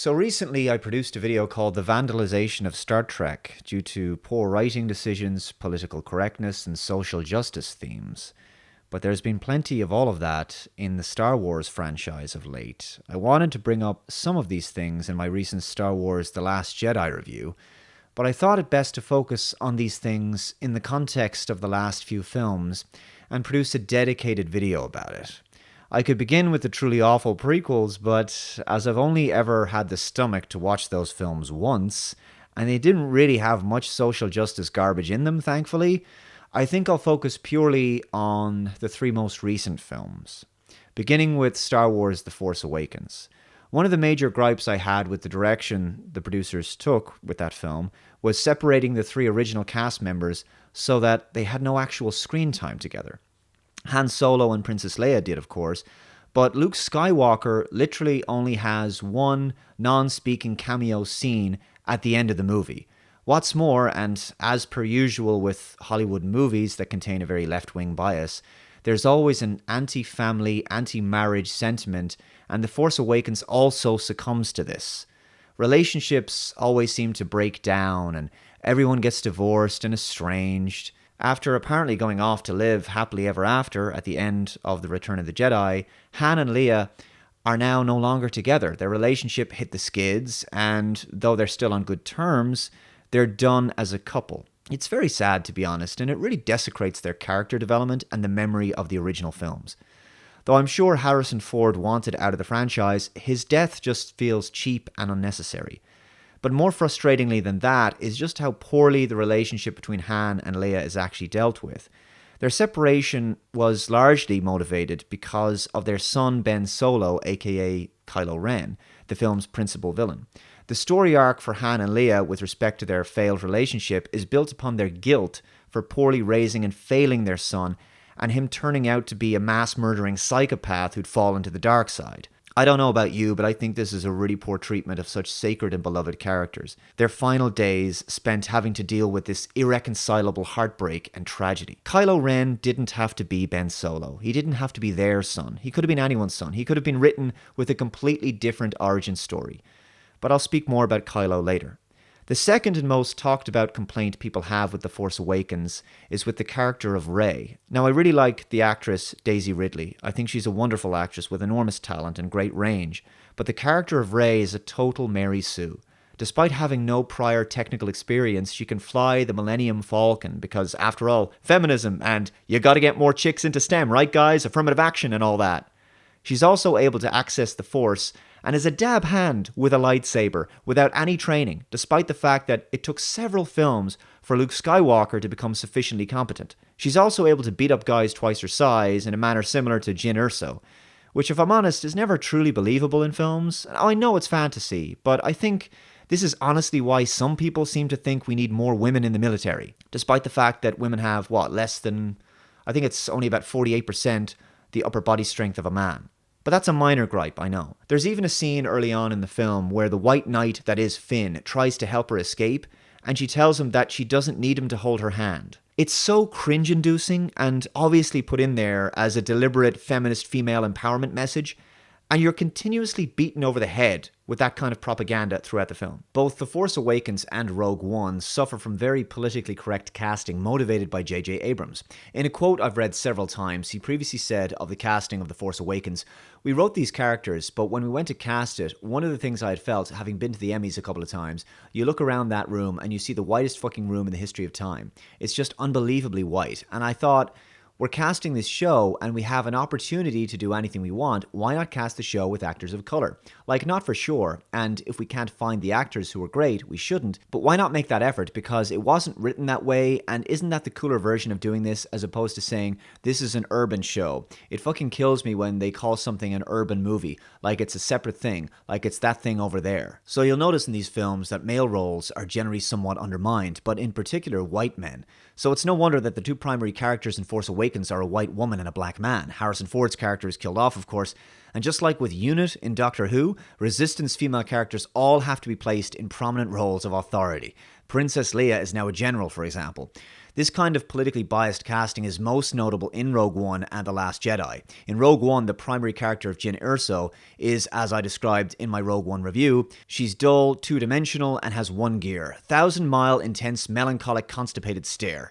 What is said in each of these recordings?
So recently I produced a video called The Vandalization of Star Trek due to poor writing decisions, political correctness, and social justice themes. But there's been plenty of all of that in the Star Wars franchise of late. I wanted to bring up some of these things in my recent Star Wars The Last Jedi review, but I thought it best to focus on these things in the context of the last few films and produce a dedicated video about it. I could begin with the truly awful prequels, but as I've only ever had the stomach to watch those films once, and they didn't really have much social justice garbage in them, thankfully, I think I'll focus purely on the three most recent films. Beginning with Star Wars The Force Awakens. One of the major gripes I had with the direction the producers took with that film was separating the three original cast members so that they had no actual screen time together. Han Solo and Princess Leia did, of course, but Luke Skywalker literally only has one non-speaking cameo scene at the end of the movie. What's more, and as per usual with Hollywood movies that contain a very left-wing bias, there's always an anti-family, anti-marriage sentiment, and The Force Awakens also succumbs to this. Relationships always seem to break down, and everyone gets divorced and estranged. After apparently going off to live happily ever after at the end of The Return of the Jedi, Han and Leia are now no longer together. Their relationship hit the skids, and though they're still on good terms, they're done as a couple. It's very sad, to be honest, and it really desecrates their character development and the memory of the original films. Though I'm sure Harrison Ford wanted out of the franchise, his death just feels cheap and unnecessary. But more frustratingly than that is just how poorly the relationship between Han and Leia is actually dealt with. Their separation was largely motivated because of their son Ben Solo, aka Kylo Ren, the film's principal villain. The story arc for Han and Leia with respect to their failed relationship is built upon their guilt for poorly raising and failing their son, and him turning out to be a mass-murdering psychopath who'd fallen to the dark side. I don't know about you, but I think this is a really poor treatment of such sacred and beloved characters. Their final days spent having to deal with this irreconcilable heartbreak and tragedy. Kylo Ren didn't have to be Ben Solo. He didn't have to be their son. He could have been anyone's son. He could have been written with a completely different origin story. But I'll speak more about Kylo later. The second and most talked about complaint people have with The Force Awakens is with the character of Rey. Now, I really like the actress Daisy Ridley. I think she's a wonderful actress with enormous talent and great range, but the character of Rey is a total Mary Sue. Despite having no prior technical experience, she can fly the Millennium Falcon because, after all, feminism and you gotta get more chicks into STEM, right guys? Affirmative action and all that. She's also able to access the Force and is a dab hand with a lightsaber without any training, despite the fact that it took several films for Luke Skywalker to become sufficiently competent. She's also able to beat up guys twice her size in a manner similar to Jyn Erso, which, if I'm honest, is never truly believable in films. I know it's fantasy, but I think this is honestly why some people seem to think we need more women in the military, despite the fact that women have, less than, I think it's only about 48% the upper body strength of a man. But that's a minor gripe, I know. There's even a scene early on in the film where the white knight that is Finn tries to help her escape, and she tells him that she doesn't need him to hold her hand. It's so cringe-inducing and obviously put in there as a deliberate feminist female empowerment message, and you're continuously beaten over the head with that kind of propaganda throughout the film. Both The Force Awakens and Rogue One suffer from very politically correct casting motivated by J.J. Abrams. In a quote I've read several times, he previously said of the casting of The Force Awakens, "We wrote these characters, but when we went to cast it, one of the things I had felt, having been to the Emmys a couple of times, you look around that room and you see the whitest fucking room in the history of time. It's just unbelievably white. And I thought, we're casting this show and we have an opportunity to do anything we want. Why not cast the show with actors of color? Like, not for sure, and if we can't find the actors who are great, we shouldn't, but why not make that effort? Because it wasn't written that way, and isn't that the cooler version of doing this as opposed to saying, this is an urban show? It fucking kills me when they call something an urban movie, like it's a separate thing, like it's that thing over there. So you'll notice in these films that male roles are generally somewhat undermined, but in particular white men. So it's no wonder that the two primary characters in Force Awakens Awakens are a white woman and a black man. Harrison Ford's character is killed off, of course. And just like with UNIT in Doctor Who, Resistance female characters all have to be placed in prominent roles of authority. Princess Leia is now a general, for example. This kind of politically biased casting is most notable in Rogue One and The Last Jedi. In Rogue One, the primary character of Jyn Erso is, as I described in my Rogue One review, she's dull, two-dimensional, and has one gear. 1,000-mile, intense, melancholic, constipated stare.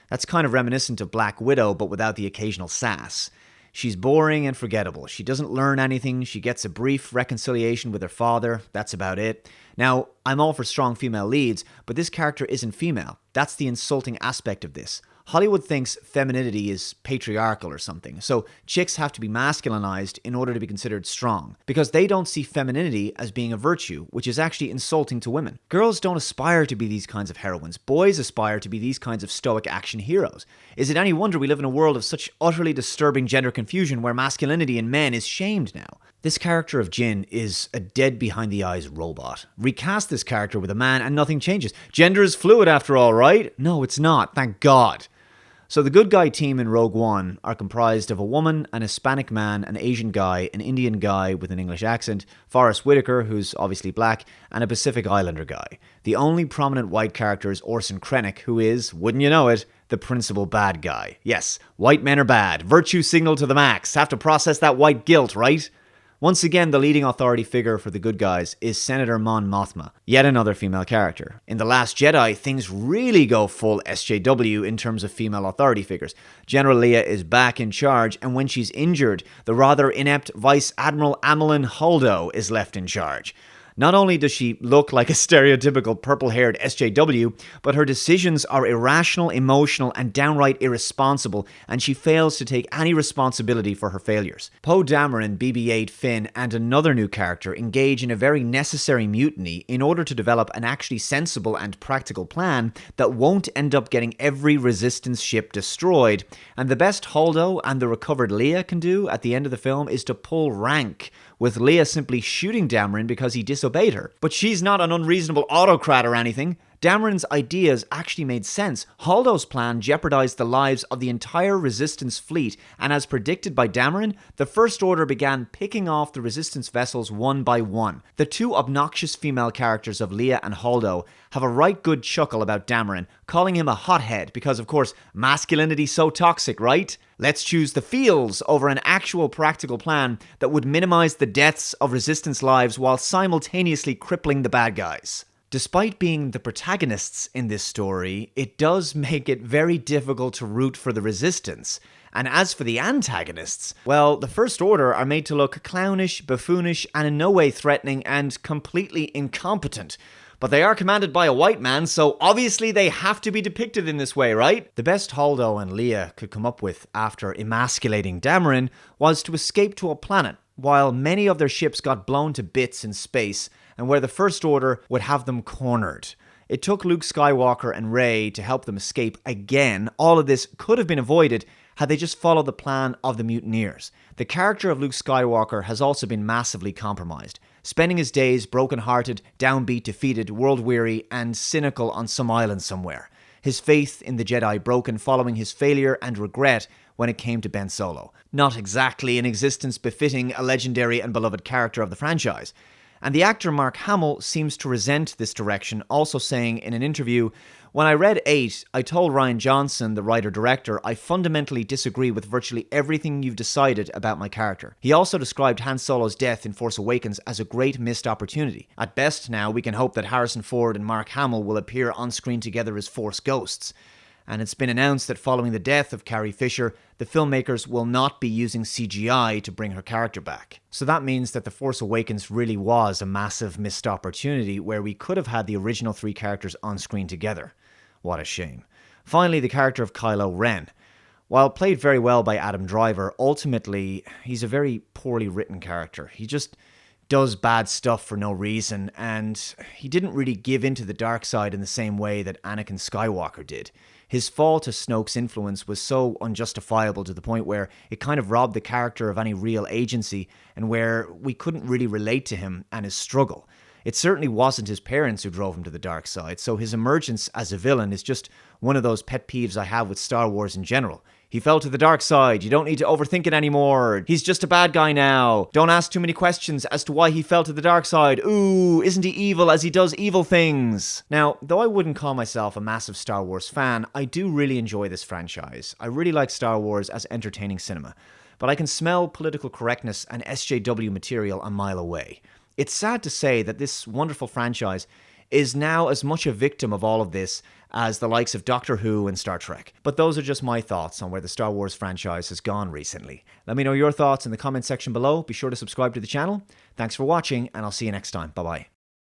That's kind of reminiscent of Black Widow, but without the occasional sass. She's boring and forgettable. She doesn't learn anything. She gets a brief reconciliation with her father. That's about it. Now, I'm all for strong female leads, but this character isn't female. That's the insulting aspect of this. Hollywood thinks femininity is patriarchal or something, so chicks have to be masculinized in order to be considered strong, because they don't see femininity as being a virtue, which is actually insulting to women. Girls don't aspire to be these kinds of heroines. Boys aspire to be these kinds of stoic action heroes. Is it any wonder we live in a world of such utterly disturbing gender confusion where masculinity in men is shamed now? This character of Jyn is a dead behind-the-eyes robot. Recast this character with a man and nothing changes. Gender is fluid after all, right? No, it's not, thank God. So the good guy team in Rogue One are comprised of a woman, an Hispanic man, an Asian guy, an Indian guy with an English accent, Forrest Whitaker, who's obviously black, and a Pacific Islander guy. The only prominent white character is Orson Krennic, who is, wouldn't you know it, the principal bad guy. Yes, white men are bad. Virtue signal to the max. Have to process that white guilt, right? Once again, the leading authority figure for the good guys is Senator Mon Mothma, yet another female character. In The Last Jedi, things really go full SJW in terms of female authority figures. General Leia is back in charge, and when she's injured, the rather inept Vice Admiral Amilyn Holdo is left in charge. Not only does she look like a stereotypical purple-haired SJW, but her decisions are irrational, emotional, and downright irresponsible, and she fails to take any responsibility for her failures. Poe Dameron, BB-8, Finn, and another new character engage in a very necessary mutiny in order to develop an actually sensible and practical plan that won't end up getting every Resistance ship destroyed, and the best Holdo and the recovered Leia can do at the end of the film is to pull rank, with Leia simply shooting Dameron because he disobeyed her. But she's not an unreasonable autocrat or anything. Dameron's ideas actually made sense. Holdo's plan jeopardized the lives of the entire Resistance fleet, and as predicted by Dameron, the First Order began picking off the Resistance vessels one by one. The two obnoxious female characters of Leia and Holdo have a right good chuckle about Dameron, calling him a hothead because, of course, masculinity's so toxic, right? Let's choose the feels over an actual practical plan that would minimize the deaths of Resistance lives while simultaneously crippling the bad guys. Despite being the protagonists in this story, it does make it very difficult to root for the Resistance. And as for the antagonists, well, the First Order are made to look clownish, buffoonish, and in no way threatening and completely incompetent. But they are commanded by a white man, so obviously they have to be depicted in this way, right? The best Holdo and Leia could come up with after emasculating Dameron was to escape to a planet, while many of their ships got blown to bits in space, and where the First Order would have them cornered. It took Luke Skywalker and Rey to help them escape again. All of this could have been avoided had they just followed the plan of the mutineers. The character of Luke Skywalker has also been massively compromised, spending his days broken-hearted, downbeat, defeated, world-weary, and cynical on some island somewhere. His faith in the Jedi broken following his failure and regret when it came to Ben Solo. Not exactly an existence befitting a legendary and beloved character of the franchise. And the actor Mark Hamill seems to resent this direction, also saying in an interview, "When I read 8, I told Rian Johnson, the writer-director, I fundamentally disagree with virtually everything you've decided about my character." He also described Han Solo's death in Force Awakens as a great missed opportunity. At best now, we can hope that Harrison Ford and Mark Hamill will appear on screen together as Force ghosts. And it's been announced that following the death of Carrie Fisher, the filmmakers will not be using CGI to bring her character back. So that means that The Force Awakens really was a massive missed opportunity where we could have had the original 3 characters on screen together. What a shame. Finally, the character of Kylo Ren. While played very well by Adam Driver, ultimately, he's a very poorly written character. He just does bad stuff for no reason, and he didn't really give into the dark side in the same way that Anakin Skywalker did. His fall to Snoke's influence was so unjustifiable to the point where it kind of robbed the character of any real agency and where we couldn't really relate to him and his struggle. It certainly wasn't his parents who drove him to the dark side, so his emergence as a villain is just one of those pet peeves I have with Star Wars in general. He fell to the dark side. You don't need to overthink it anymore. He's just a bad guy now. Don't ask too many questions as to why he fell to the dark side. Ooh, isn't he evil as he does evil things? Now, though I wouldn't call myself a massive Star Wars fan, I do really enjoy this franchise. I really like Star Wars as entertaining cinema. But I can smell political correctness and SJW material a mile away. It's sad to say that this wonderful franchise is now as much a victim of all of this as the likes of Doctor Who and Star Trek. But those are just my thoughts on where the Star Wars franchise has gone recently. Let me know your thoughts in the comment section below. Be sure to subscribe to the channel. Thanks for watching, and I'll see you next time. Bye-bye.